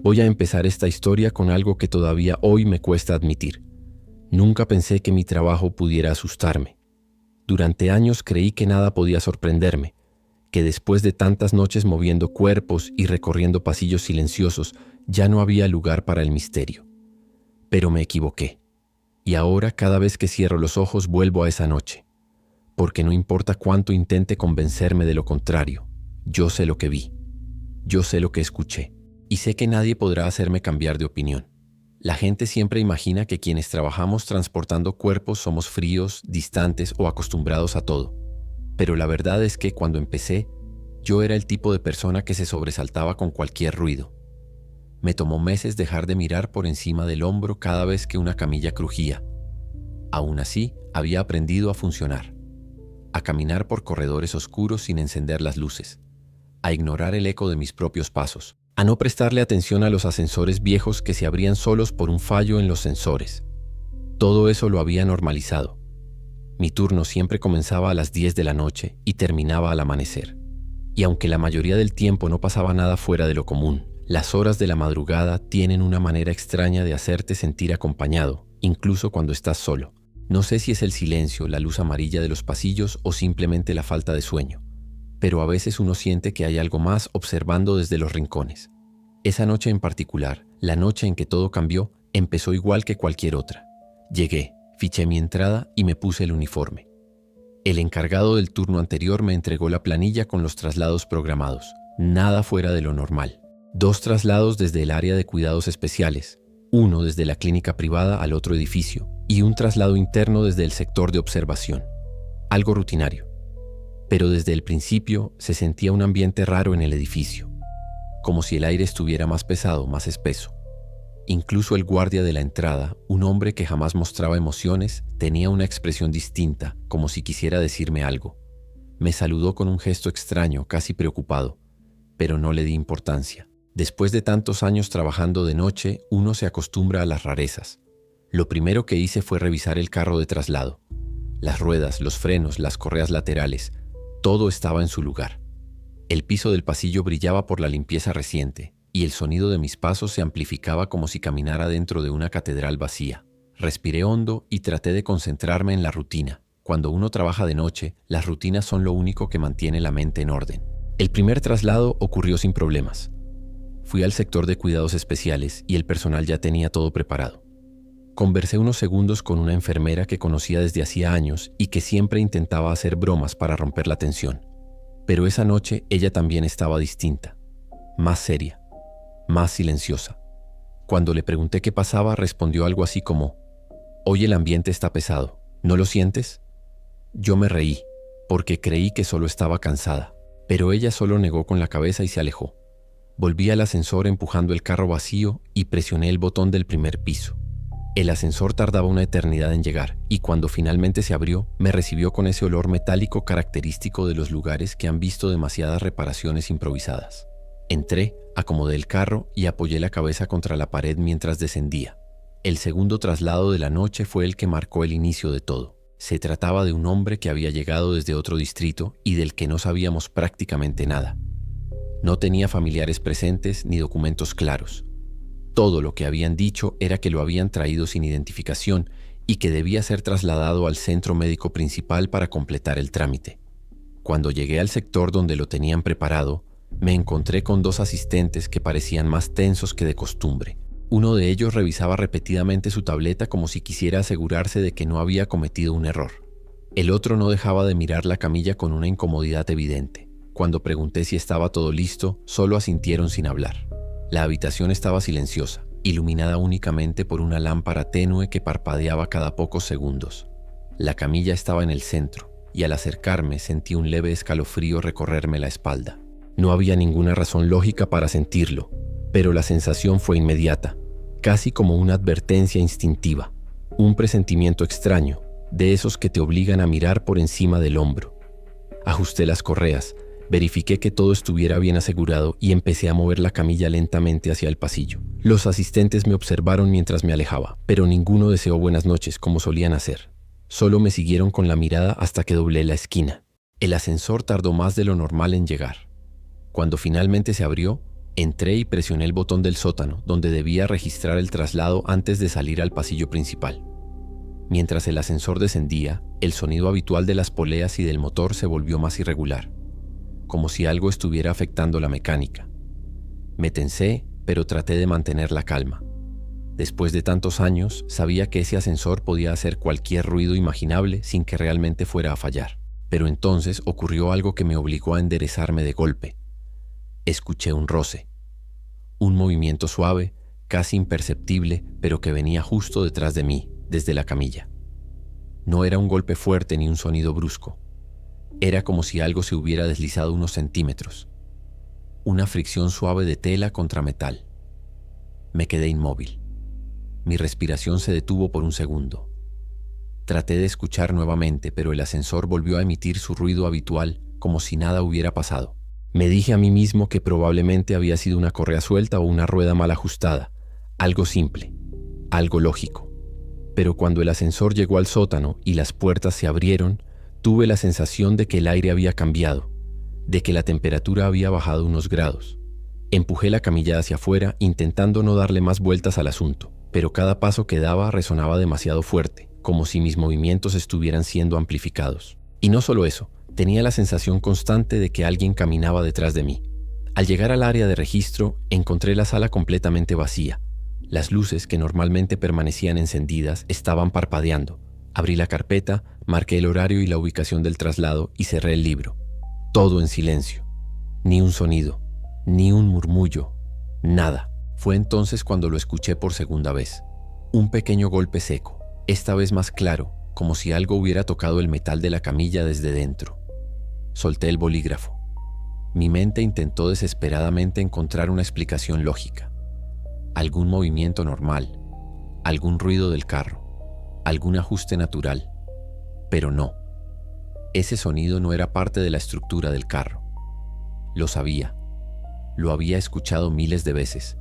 Voy a empezar esta historia con algo que todavía hoy me cuesta admitir. Nunca pensé que mi trabajo pudiera asustarme. Durante años creí que nada podía sorprenderme, que después de tantas noches moviendo cuerpos y recorriendo pasillos silenciosos, ya no había lugar para el misterio. Pero me equivoqué. Y ahora cada vez que cierro los ojos vuelvo a esa noche. Porque no importa cuánto intente convencerme de lo contrario, yo sé lo que vi. Yo sé lo que escuché. Y sé que nadie podrá hacerme cambiar de opinión. La gente siempre imagina que quienes trabajamos transportando cuerpos somos fríos, distantes o acostumbrados a todo. Pero la verdad es que cuando empecé, yo era el tipo de persona que se sobresaltaba con cualquier ruido. Me tomó meses dejar de mirar por encima del hombro cada vez que una camilla crujía. Aún así, había aprendido a funcionar, a caminar por corredores oscuros sin encender las luces, a ignorar el eco de mis propios pasos, a no prestarle atención a los ascensores viejos que se abrían solos por un fallo en los sensores. Todo eso lo había normalizado. Mi turno siempre comenzaba a las 10 de la noche y terminaba al amanecer. Y aunque la mayoría del tiempo no pasaba nada fuera de lo común, las horas de la madrugada tienen una manera extraña de hacerte sentir acompañado, incluso cuando estás solo. No sé si es el silencio, la luz amarilla de los pasillos o simplemente la falta de sueño, pero a veces uno siente que hay algo más observando desde los rincones. Esa noche en particular, la noche en que todo cambió, empezó igual que cualquier otra. Llegué, fiché mi entrada y me puse el uniforme. El encargado del turno anterior me entregó la planilla con los traslados programados. Nada fuera de lo normal. 2 traslados desde el área de cuidados especiales, uno desde la clínica privada al otro edificio y un traslado interno desde el sector de observación. Algo rutinario. Pero desde el principio se sentía un ambiente raro en el edificio, como si el aire estuviera más pesado, más espeso. Incluso el guardia de la entrada, un hombre que jamás mostraba emociones, tenía una expresión distinta, como si quisiera decirme algo. Me saludó con un gesto extraño, casi preocupado, pero no le di importancia. Después de tantos años trabajando de noche, uno se acostumbra a las rarezas. Lo primero que hice fue revisar el carro de traslado. Las ruedas, los frenos, las correas laterales, todo estaba en su lugar. El piso del pasillo brillaba por la limpieza reciente, y el sonido de mis pasos se amplificaba como si caminara dentro de una catedral vacía. Respiré hondo y traté de concentrarme en la rutina. Cuando uno trabaja de noche, las rutinas son lo único que mantiene la mente en orden. El primer traslado ocurrió sin problemas. Fui al sector de cuidados especiales y el personal ya tenía todo preparado. Conversé unos segundos con una enfermera que conocía desde hacía años y que siempre intentaba hacer bromas para romper la tensión. Pero esa noche ella también estaba distinta, más seria, más silenciosa. Cuando le pregunté qué pasaba, respondió algo así como: «Hoy el ambiente está pesado, ¿no lo sientes?». Yo me reí, porque creí que solo estaba cansada, pero ella solo negó con la cabeza y se alejó. Volví al ascensor empujando el carro vacío y presioné el botón del primer piso. El ascensor tardaba una eternidad en llegar y cuando finalmente se abrió, me recibió con ese olor metálico característico de los lugares que han visto demasiadas reparaciones improvisadas. Entré, acomodé el carro y apoyé la cabeza contra la pared mientras descendía. El segundo traslado de la noche fue el que marcó el inicio de todo. Se trataba de un hombre que había llegado desde otro distrito y del que no sabíamos prácticamente nada. No tenía familiares presentes ni documentos claros. Todo lo que habían dicho era que lo habían traído sin identificación y que debía ser trasladado al centro médico principal para completar el trámite. Cuando llegué al sector donde lo tenían preparado, me encontré con 2 asistentes que parecían más tensos que de costumbre. Uno de ellos revisaba repetidamente su tableta como si quisiera asegurarse de que no había cometido un error. El otro no dejaba de mirar la camilla con una incomodidad evidente. Cuando pregunté si estaba todo listo, solo asintieron sin hablar. La habitación estaba silenciosa, iluminada únicamente por una lámpara tenue que parpadeaba cada pocos segundos. La camilla estaba en el centro, y al acercarme sentí un leve escalofrío recorrerme la espalda. No había ninguna razón lógica para sentirlo, pero la sensación fue inmediata, casi como una advertencia instintiva, un presentimiento extraño, de esos que te obligan a mirar por encima del hombro. Ajusté las correas, verifiqué que todo estuviera bien asegurado y empecé a mover la camilla lentamente hacia el pasillo. Los asistentes me observaron mientras me alejaba, pero ninguno deseó buenas noches como solían hacer. Solo me siguieron con la mirada hasta que doblé la esquina. El ascensor tardó más de lo normal en llegar. Cuando finalmente se abrió, Entré y presioné el botón del sótano, donde debía registrar el traslado antes de salir al pasillo principal. Mientras el ascensor descendía, el sonido habitual de las poleas y del motor se volvió más irregular, como si algo estuviera afectando la mecánica. Me tensé, pero traté de mantener la calma. Después de tantos años, sabía que ese ascensor podía hacer cualquier ruido imaginable sin que realmente fuera a fallar. Pero entonces ocurrió algo que me obligó a enderezarme de golpe. Escuché un roce, un movimiento suave, casi imperceptible, pero que venía justo detrás de mí, desde la camilla. No era un golpe fuerte ni un sonido brusco. Era como si algo se hubiera deslizado unos centímetros. Una fricción suave de tela contra metal. Me quedé inmóvil. Mi respiración se detuvo por un segundo. Traté de escuchar nuevamente, pero el ascensor volvió a emitir su ruido habitual, como si nada hubiera pasado. Me dije a mí mismo que probablemente había sido una correa suelta o una rueda mal ajustada, algo simple, algo lógico. Pero cuando el ascensor llegó al sótano y las puertas se abrieron, tuve la sensación de que el aire había cambiado, de que la temperatura había bajado unos grados. Empujé la camilla hacia afuera, intentando no darle más vueltas al asunto, pero cada paso que daba resonaba demasiado fuerte, como si mis movimientos estuvieran siendo amplificados. Y no solo eso, tenía la sensación constante de que alguien caminaba detrás de mí. Al llegar al área de registro, encontré la sala completamente vacía. Las luces, que normalmente permanecían encendidas, estaban parpadeando. Abrí la carpeta, marqué el horario y la ubicación del traslado y cerré el libro. Todo en silencio. Ni un sonido, ni un murmullo, nada. Fue entonces cuando lo escuché por segunda vez. Un pequeño golpe seco, esta vez más claro, como si algo hubiera tocado el metal de la camilla desde dentro. Solté el bolígrafo. Mi mente intentó desesperadamente encontrar una explicación lógica. Algún movimiento normal, algún ruido del carro, algún ajuste natural. Pero no. Ese sonido no era parte de la estructura del carro. Lo sabía. Lo había escuchado miles de veces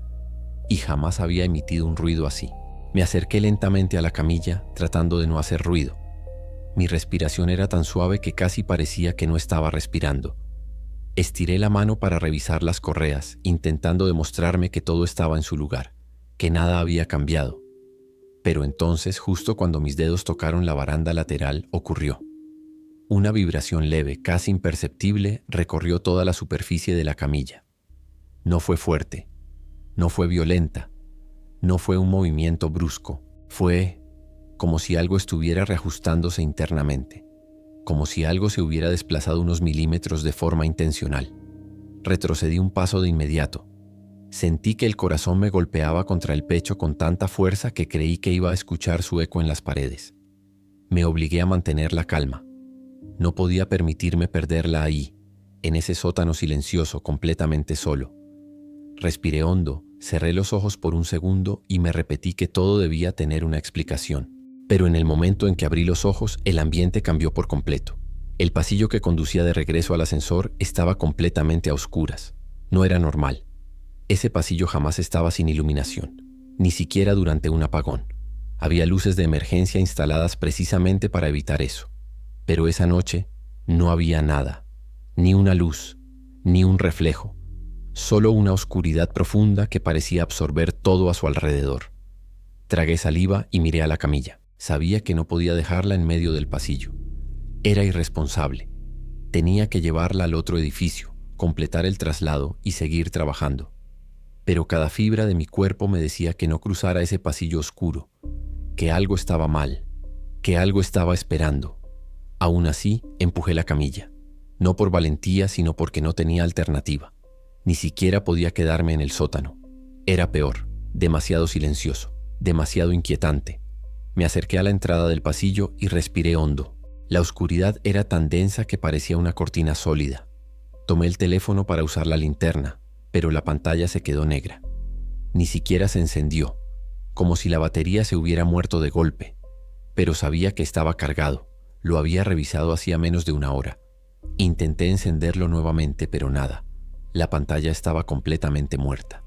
y jamás había emitido un ruido así. Me acerqué lentamente a la camilla, tratando de no hacer ruido. Mi respiración era tan suave que casi parecía que no estaba respirando. Estiré la mano para revisar las correas, intentando demostrarme que todo estaba en su lugar, que nada había cambiado. Pero entonces, justo cuando mis dedos tocaron la baranda lateral, ocurrió. Una vibración leve, casi imperceptible, recorrió toda la superficie de la camilla. No fue fuerte, no fue violenta, no fue un movimiento brusco, fue como si algo estuviera reajustándose internamente, como si algo se hubiera desplazado unos milímetros de forma intencional. Retrocedí un paso de inmediato. Sentí que el corazón me golpeaba contra el pecho con tanta fuerza que creí que iba a escuchar su eco en las paredes. Me obligué a mantener la calma. No podía permitirme perderla ahí, en ese sótano silencioso, completamente solo. Respiré hondo, cerré los ojos por un segundo y me repetí que todo debía tener una explicación. Pero en el momento en que abrí los ojos, el ambiente cambió por completo. El pasillo que conducía de regreso al ascensor estaba completamente a oscuras. No era normal. Ese pasillo jamás estaba sin iluminación, ni siquiera durante un apagón. Había luces de emergencia instaladas precisamente para evitar eso. Pero esa noche no había nada, ni una luz, ni un reflejo, solo una oscuridad profunda que parecía absorber todo a su alrededor. Tragué saliva y miré a la camilla. Sabía que no podía dejarla en medio del pasillo. Era irresponsable. Tenía que llevarla al otro edificio, completar el traslado y seguir trabajando. Pero cada fibra de mi cuerpo me decía que no cruzara ese pasillo oscuro, que algo estaba mal, que algo estaba esperando. Aún así, empujé la camilla. No por valentía, sino porque no tenía alternativa. Ni siquiera podía quedarme en el sótano. Era peor, demasiado silencioso, demasiado inquietante. Me acerqué a la entrada del pasillo y respiré hondo. La oscuridad era tan densa que parecía una cortina sólida. Tomé el teléfono para usar la linterna, pero la pantalla se quedó negra. Ni siquiera se encendió, como si la batería se hubiera muerto de golpe. Pero sabía que estaba cargado. Lo había revisado hacía menos de una hora. Intenté encenderlo nuevamente, pero nada. La pantalla estaba completamente muerta.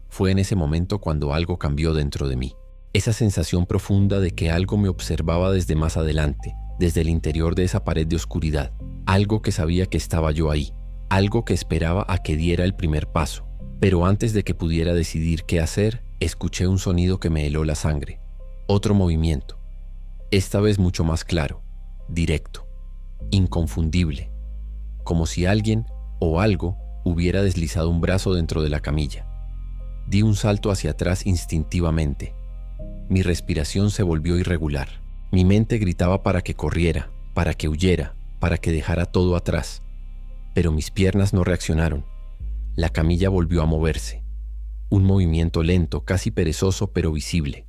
Fue en ese momento cuando algo cambió dentro de mí. Esa sensación profunda de que algo me observaba desde más adelante, desde el interior de esa pared de oscuridad. Algo que sabía que estaba yo ahí. Algo que esperaba a que diera el primer paso. Pero antes de que pudiera decidir qué hacer, escuché un sonido que me heló la sangre. Otro movimiento. Esta vez mucho más claro, directo, inconfundible, como si alguien o algo hubiera deslizado un brazo dentro de la camilla. Di un salto hacia atrás instintivamente. Mi respiración se volvió irregular. Mi mente gritaba para que corriera, para que huyera, para que dejara todo atrás. Pero mis piernas no reaccionaron. La camilla volvió a moverse. Un movimiento lento, casi perezoso, pero visible.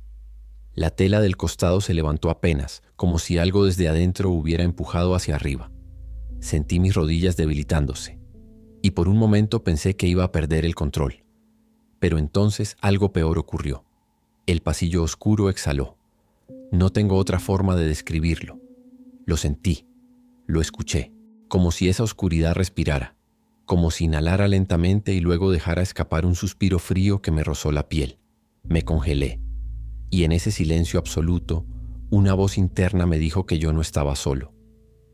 La tela del costado se levantó apenas, como si algo desde adentro hubiera empujado hacia arriba. Sentí mis rodillas debilitándose, y por un momento pensé que iba a perder el control. Pero entonces algo peor ocurrió. El pasillo oscuro exhaló. No tengo otra forma de describirlo. Lo sentí, lo escuché, como si esa oscuridad respirara, como si inhalara lentamente y luego dejara escapar un suspiro frío que me rozó la piel. Me congelé. Y en ese silencio absoluto, una voz interna me dijo que yo no estaba solo.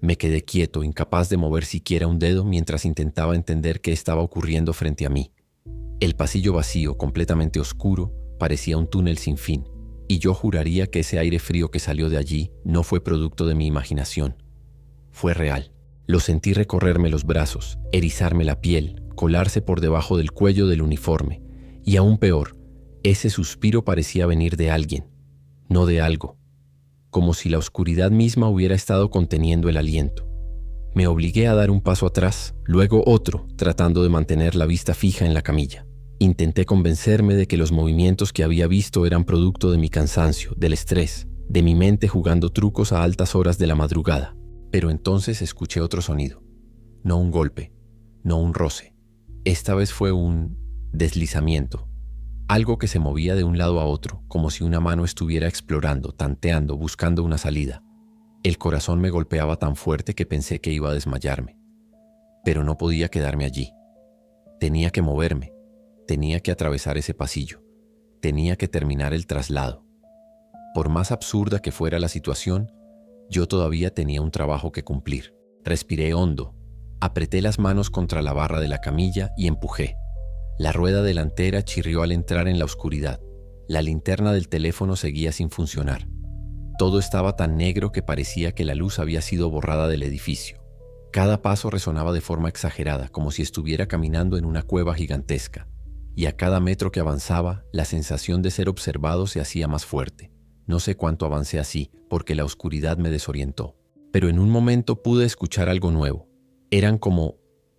Me quedé quieto, incapaz de mover siquiera un dedo mientras intentaba entender qué estaba ocurriendo frente a mí. El pasillo vacío, completamente oscuro, parecía un túnel sin fin, y yo juraría que ese aire frío que salió de allí no fue producto de mi imaginación. Fue real. Lo sentí recorrerme los brazos, erizarme la piel, colarse por debajo del cuello del uniforme, y aún peor, ese suspiro parecía venir de alguien, no de algo, como si la oscuridad misma hubiera estado conteniendo el aliento. Me obligué a dar un paso atrás, luego otro, tratando de mantener la vista fija en la camilla. Intenté convencerme de que los movimientos que había visto eran producto de mi cansancio, del estrés, de mi mente jugando trucos a altas horas de la madrugada. Pero entonces escuché otro sonido. No un golpe, no un roce. Esta vez fue un deslizamiento. Algo que se movía de un lado a otro, como si una mano estuviera explorando, tanteando, buscando una salida. El corazón me golpeaba tan fuerte que pensé que iba a desmayarme. Pero no podía quedarme allí. Tenía que moverme. Tenía que atravesar ese pasillo. Tenía que terminar el traslado. Por más absurda que fuera la situación, yo todavía tenía un trabajo que cumplir. Respiré hondo. Apreté las manos contra la barra de la camilla y empujé. La rueda delantera chirrió al entrar en la oscuridad. La linterna del teléfono seguía sin funcionar. Todo estaba tan negro que parecía que la luz había sido borrada del edificio. Cada paso resonaba de forma exagerada, como si estuviera caminando en una cueva gigantesca. Y a cada metro que avanzaba, la sensación de ser observado se hacía más fuerte. No sé cuánto avancé así, porque la oscuridad me desorientó. Pero en un momento pude escuchar algo nuevo. Eran como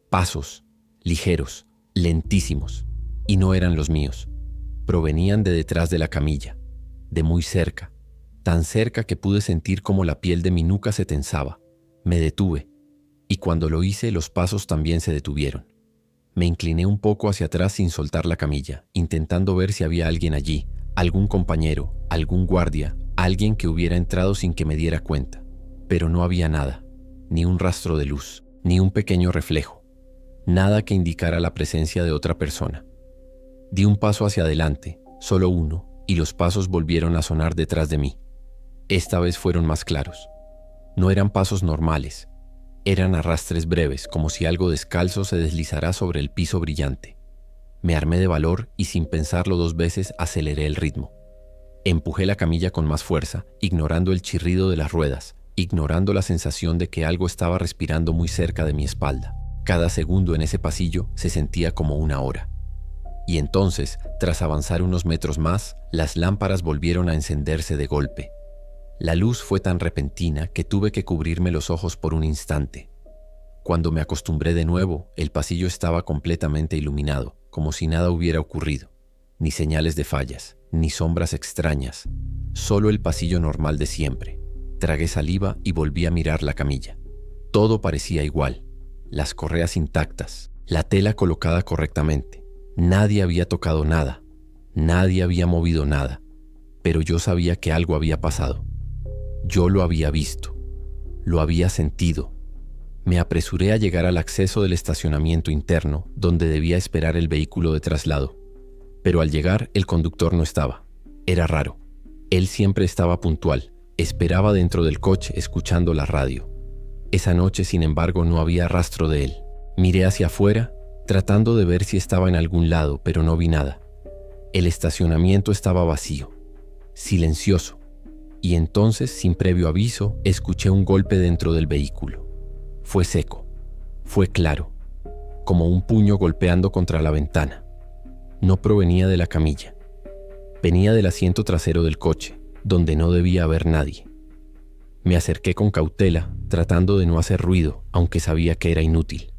pasos, ligeros, lentísimos, y no eran los míos. Provenían de detrás de la camilla, de muy cerca, tan cerca que pude sentir como la piel de mi nuca se tensaba. Me detuve, y cuando lo hice, los pasos también se detuvieron. Me incliné un poco hacia atrás sin soltar la camilla, intentando ver si había alguien allí, algún compañero, algún guardia, alguien que hubiera entrado sin que me diera cuenta. Pero no había nada, ni un rastro de luz, ni un pequeño reflejo. Nada que indicara la presencia de otra persona. Di un paso hacia adelante, solo uno, y los pasos volvieron a sonar detrás de mí. Esta vez fueron más claros. No eran pasos normales, eran arrastres breves, como si algo descalzo se deslizara sobre el piso brillante. Me armé de valor y sin pensarlo dos veces aceleré el ritmo. Empujé la camilla con más fuerza, ignorando el chirrido de las ruedas, ignorando la sensación de que algo estaba respirando muy cerca de mi espalda. Cada segundo en ese pasillo se sentía como una hora. Y entonces, tras avanzar unos metros más, las lámparas volvieron a encenderse de golpe. La luz fue tan repentina que tuve que cubrirme los ojos por un instante. Cuando me acostumbré de nuevo, el pasillo estaba completamente iluminado, como si nada hubiera ocurrido. Ni señales de fallas, ni sombras extrañas, solo el pasillo normal de siempre. Tragué saliva y volví a mirar la camilla. Todo parecía igual. Las correas intactas, la tela colocada correctamente. Nadie había tocado nada, nadie había movido nada, pero yo sabía que algo había pasado. Yo lo había visto, lo había sentido. Me apresuré a llegar al acceso del estacionamiento interno, donde debía esperar el vehículo de traslado. Pero al llegar, el conductor no estaba. Era raro. Él siempre estaba puntual, esperaba dentro del coche escuchando la radio. Esa noche, sin embargo, no había rastro de él. Miré hacia afuera tratando de ver si estaba en algún lado, pero no vi nada. El estacionamiento estaba vacío, silencioso, y entonces, sin previo aviso, escuché un golpe dentro del vehículo. Fue seco, fue claro, como un puño golpeando contra la ventana. No provenía de la camilla. Venía del asiento trasero del coche, donde no debía haber nadie. Me acerqué con cautela, tratando de no hacer ruido, aunque sabía que era inútil.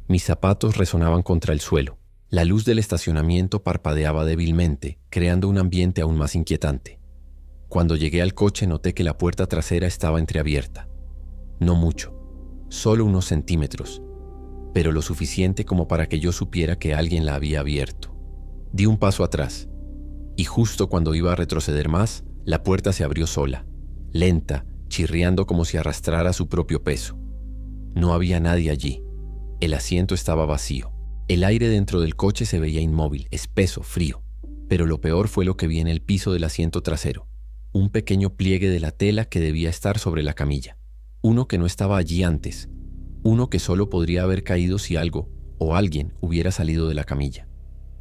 Mis zapatos resonaban contra el suelo. La luz del estacionamiento parpadeaba débilmente, creando un ambiente aún más inquietante. Cuando llegué al coche noté que la puerta trasera estaba entreabierta. No mucho, solo unos centímetros, pero lo suficiente como para que yo supiera que alguien la había abierto. Di un paso atrás, y justo cuando iba a retroceder más, la puerta se abrió sola, lenta, chirriando como si arrastrara su propio peso. No había nadie allí. El asiento estaba vacío. El aire dentro del coche se veía inmóvil, espeso, frío. Pero lo peor fue lo que vi en el piso del asiento trasero. Un pequeño pliegue de la tela que debía estar sobre la camilla. Uno que no estaba allí antes. Uno que solo podría haber caído si algo o alguien hubiera salido de la camilla.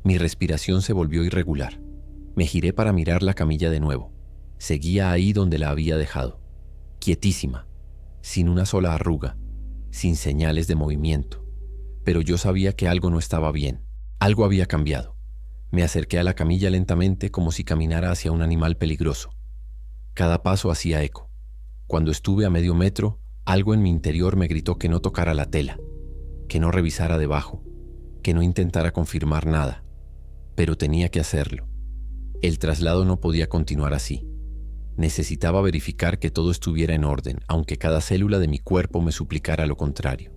Mi respiración se volvió irregular. Me giré para mirar la camilla de nuevo. Seguía ahí donde la había dejado. Quietísima, sin una sola arruga, sin señales de movimiento. Pero yo sabía que algo no estaba bien. Algo había cambiado. Me acerqué a la camilla lentamente como si caminara hacia un animal peligroso. Cada paso hacía eco. Cuando estuve a medio metro, algo en mi interior me gritó que no tocara la tela, que no revisara debajo, que no intentara confirmar nada. Pero tenía que hacerlo. El traslado no podía continuar así. Necesitaba verificar que todo estuviera en orden, aunque cada célula de mi cuerpo me suplicara lo contrario.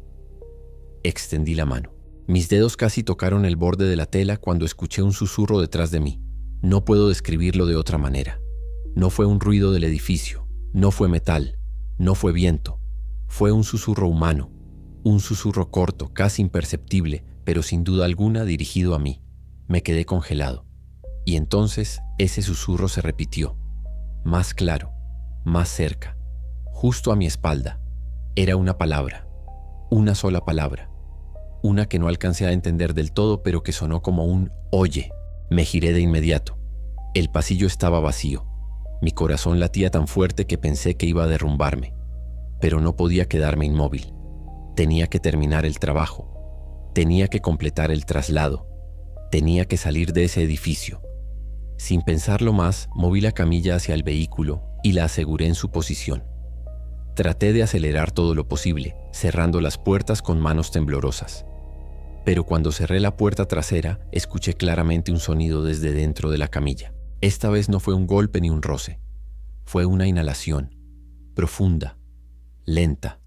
Extendí la mano. Mis dedos casi tocaron el borde de la tela cuando escuché un susurro detrás de mí. No puedo describirlo de otra manera. No fue un ruido del edificio, no fue metal, no fue viento. Fue un susurro humano, un susurro corto, casi imperceptible, pero sin duda alguna dirigido a mí. Me quedé congelado. Y entonces ese susurro se repitió. Más claro, más cerca, justo a mi espalda. Era una palabra, una sola palabra, una que no alcancé a entender del todo, pero que sonó como un «oye». Me giré de inmediato. El pasillo estaba vacío. Mi corazón latía tan fuerte que pensé que iba a derrumbarme, pero no podía quedarme inmóvil. Tenía que terminar el trabajo, tenía que completar el traslado, tenía que salir de ese edificio. Sin pensarlo más, moví la camilla hacia el vehículo y la aseguré en su posición. Traté de acelerar todo lo posible, cerrando las puertas con manos temblorosas. Pero cuando cerré la puerta trasera, escuché claramente un sonido desde dentro de la camilla. Esta vez no fue un golpe ni un roce. Fue una inhalación, profunda, lenta,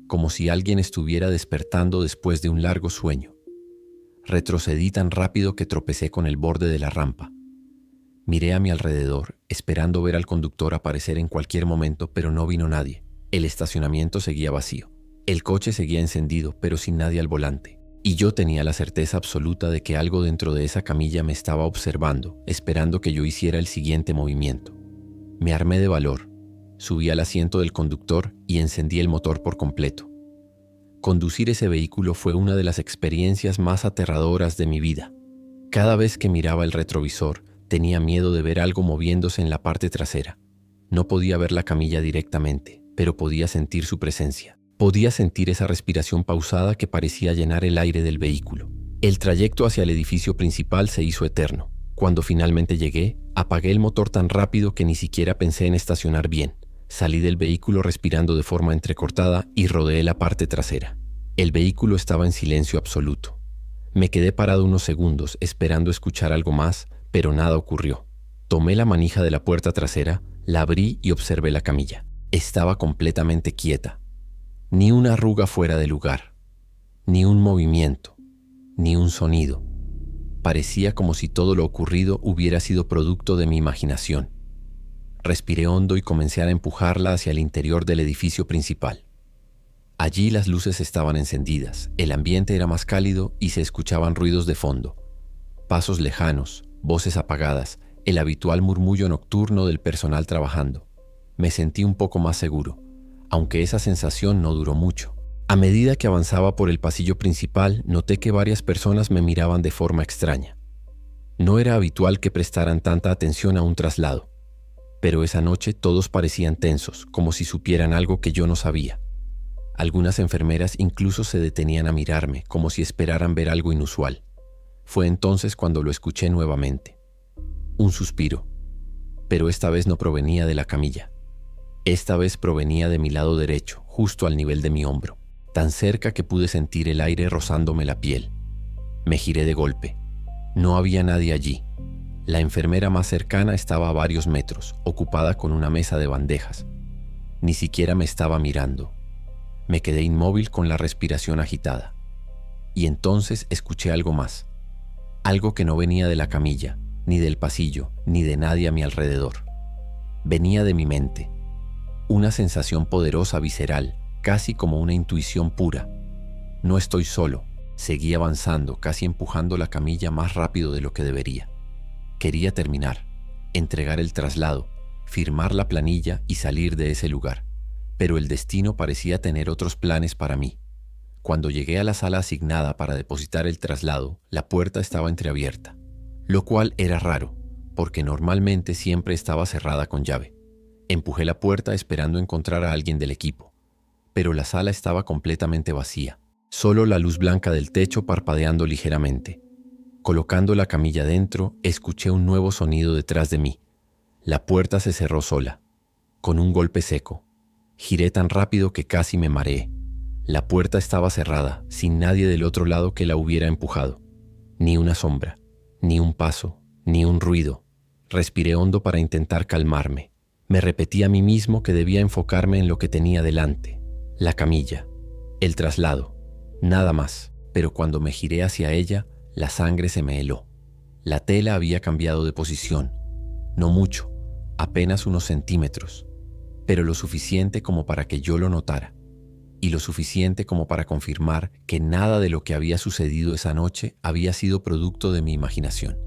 como si alguien estuviera despertando después de un largo sueño. Retrocedí tan rápido que tropecé con el borde de la rampa. Miré a mi alrededor, esperando ver al conductor aparecer en cualquier momento, pero no vino nadie. El estacionamiento seguía vacío. El coche seguía encendido, pero sin nadie al volante. Y yo tenía la certeza absoluta de que algo dentro de esa camilla me estaba observando, esperando que yo hiciera el siguiente movimiento. Me armé de valor, subí al asiento del conductor y encendí el motor por completo. Conducir ese vehículo fue una de las experiencias más aterradoras de mi vida. Cada vez que miraba el retrovisor, tenía miedo de ver algo moviéndose en la parte trasera. No podía ver la camilla directamente, pero podía sentir su presencia. Podía sentir esa respiración pausada que parecía llenar el aire del vehículo. El trayecto hacia el edificio principal se hizo eterno. Cuando finalmente llegué, apagué el motor tan rápido que ni siquiera pensé en estacionar bien. Salí del vehículo respirando de forma entrecortada y rodeé la parte trasera. El vehículo estaba en silencio absoluto. Me quedé parado unos segundos esperando escuchar algo más, pero nada ocurrió. Tomé la manija de la puerta trasera, la abrí y observé la camilla. Estaba completamente quieta. Ni una arruga fuera de lugar, ni un movimiento, ni un sonido. Parecía como si todo lo ocurrido hubiera sido producto de mi imaginación. Respiré hondo y comencé a empujarla hacia el interior del edificio principal. Allí las luces estaban encendidas, el ambiente era más cálido y se escuchaban ruidos de fondo. Pasos lejanos, voces apagadas, el habitual murmullo nocturno del personal trabajando. Me sentí un poco más seguro, aunque esa sensación no duró mucho. A medida que avanzaba por el pasillo principal, noté que varias personas me miraban de forma extraña. No era habitual que prestaran tanta atención a un traslado, pero esa noche todos parecían tensos, como si supieran algo que yo no sabía. Algunas enfermeras incluso se detenían a mirarme, como si esperaran ver algo inusual. Fue entonces cuando lo escuché nuevamente. Un suspiro, pero esta vez no provenía de la camilla. Esta vez provenía de mi lado derecho, justo al nivel de mi hombro, tan cerca que pude sentir el aire rozándome la piel. Me giré de golpe. No había nadie allí. La enfermera más cercana estaba a varios metros, ocupada con una mesa de bandejas. Ni siquiera me estaba mirando. Me quedé inmóvil con la respiración agitada. Y entonces escuché algo más. Algo que no venía de la camilla, ni del pasillo, ni de nadie a mi alrededor. Venía de mi mente. Una sensación poderosa, visceral, casi como una intuición pura. No estoy solo. Seguí avanzando, casi empujando la camilla más rápido de lo que debería. Quería terminar, entregar el traslado, firmar la planilla y salir de ese lugar. Pero el destino parecía tener otros planes para mí. Cuando llegué a la sala asignada para depositar el traslado, la puerta estaba entreabierta, lo cual era raro, porque normalmente siempre estaba cerrada con llave. Empujé la puerta esperando encontrar a alguien del equipo, pero la sala estaba completamente vacía, solo la luz blanca del techo parpadeando ligeramente. Colocando la camilla dentro, escuché un nuevo sonido detrás de mí. La puerta se cerró sola, con un golpe seco. Giré tan rápido que casi me mareé. La puerta estaba cerrada, sin nadie del otro lado que la hubiera empujado. Ni una sombra, ni un paso, ni un ruido. Respiré hondo para intentar calmarme. Me repetí a mí mismo que debía enfocarme en lo que tenía delante. La camilla, el traslado, nada más. Pero cuando me giré hacia ella, la sangre se me heló. La tela había cambiado de posición. No mucho, apenas unos centímetros, pero lo suficiente como para que yo lo notara, y lo suficiente como para confirmar que nada de lo que había sucedido esa noche había sido producto de mi imaginación.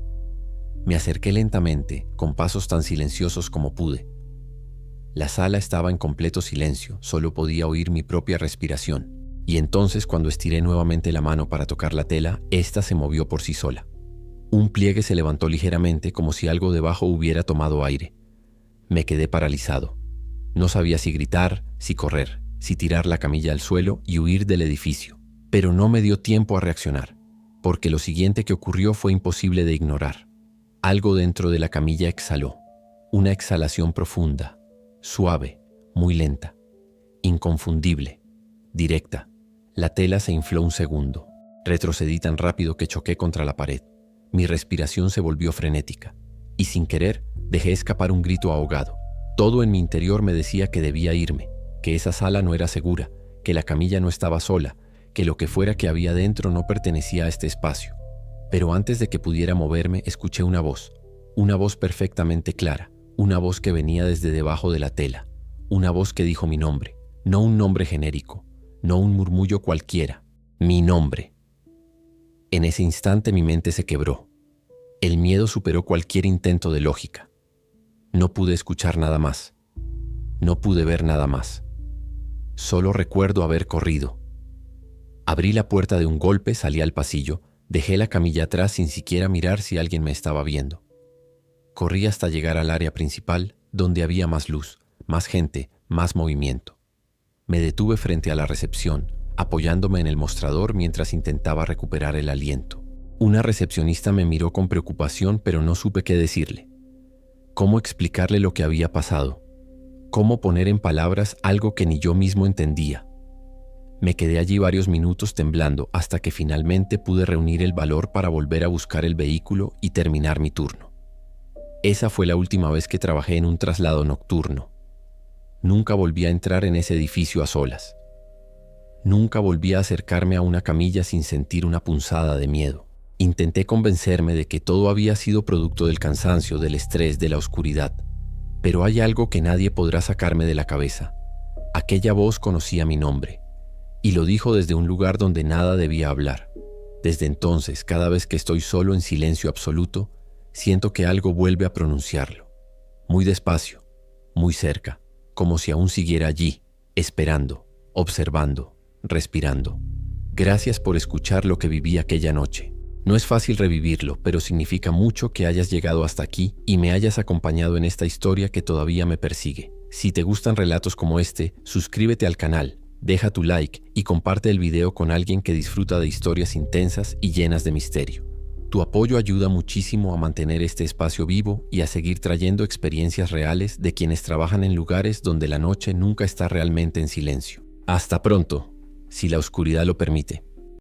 Me acerqué lentamente, con pasos tan silenciosos como pude. La sala estaba en completo silencio, solo podía oír mi propia respiración, y entonces cuando estiré nuevamente la mano para tocar la tela, ésta se movió por sí sola. Un pliegue se levantó ligeramente como si algo debajo hubiera tomado aire. Me quedé paralizado. No sabía si gritar, si correr, si tirar la camilla al suelo y huir del edificio, pero no me dio tiempo a reaccionar, porque lo siguiente que ocurrió fue imposible de ignorar. Algo dentro de la camilla exhaló, una exhalación profunda, suave, muy lenta, inconfundible, directa. La tela se infló un segundo. Retrocedí tan rápido que choqué contra la pared. Mi respiración se volvió frenética, y sin querer dejé escapar un grito ahogado. Todo en mi interior me decía que debía irme, que esa sala no era segura, que la camilla no estaba sola, que lo que fuera que había dentro no pertenecía a este espacio. Pero antes de que pudiera moverme, escuché una voz perfectamente clara, una voz que venía desde debajo de la tela, una voz que dijo mi nombre, no un nombre genérico, no un murmullo cualquiera, mi nombre. En ese instante mi mente se quebró. El miedo superó cualquier intento de lógica. No pude escuchar nada más. No pude ver nada más. Solo recuerdo haber corrido. Abrí la puerta de un golpe, salí al pasillo, dejé la camilla atrás sin siquiera mirar si alguien me estaba viendo. Corrí hasta llegar al área principal, donde había más luz, más gente, más movimiento. Me detuve frente a la recepción, apoyándome en el mostrador mientras intentaba recuperar el aliento. Una recepcionista me miró con preocupación, pero no supe qué decirle. ¿Cómo explicarle lo que había pasado? ¿Cómo poner en palabras algo que ni yo mismo entendía? Me quedé allí varios minutos temblando hasta que finalmente pude reunir el valor para volver a buscar el vehículo y terminar mi turno. Esa fue la última vez que trabajé en un traslado nocturno. Nunca volví a entrar en ese edificio a solas. Nunca volví a acercarme a una camilla sin sentir una punzada de miedo. Intenté convencerme de que todo había sido producto del cansancio, del estrés, de la oscuridad. Pero hay algo que nadie podrá sacarme de la cabeza. Aquella voz conocía mi nombre, y lo dijo desde un lugar donde nada debía hablar. Desde entonces, cada vez que estoy solo en silencio absoluto, siento que algo vuelve a pronunciarlo. Muy despacio, muy cerca, como si aún siguiera allí, esperando, observando, respirando. Gracias por escuchar lo que viví aquella noche. No es fácil revivirlo, pero significa mucho que hayas llegado hasta aquí y me hayas acompañado en esta historia que todavía me persigue. Si te gustan relatos como este, suscríbete al canal, deja tu like y comparte el video con alguien que disfruta de historias intensas y llenas de misterio. Tu apoyo ayuda muchísimo a mantener este espacio vivo y a seguir trayendo experiencias reales de quienes trabajan en lugares donde la noche nunca está realmente en silencio. Hasta pronto, si la oscuridad lo permite.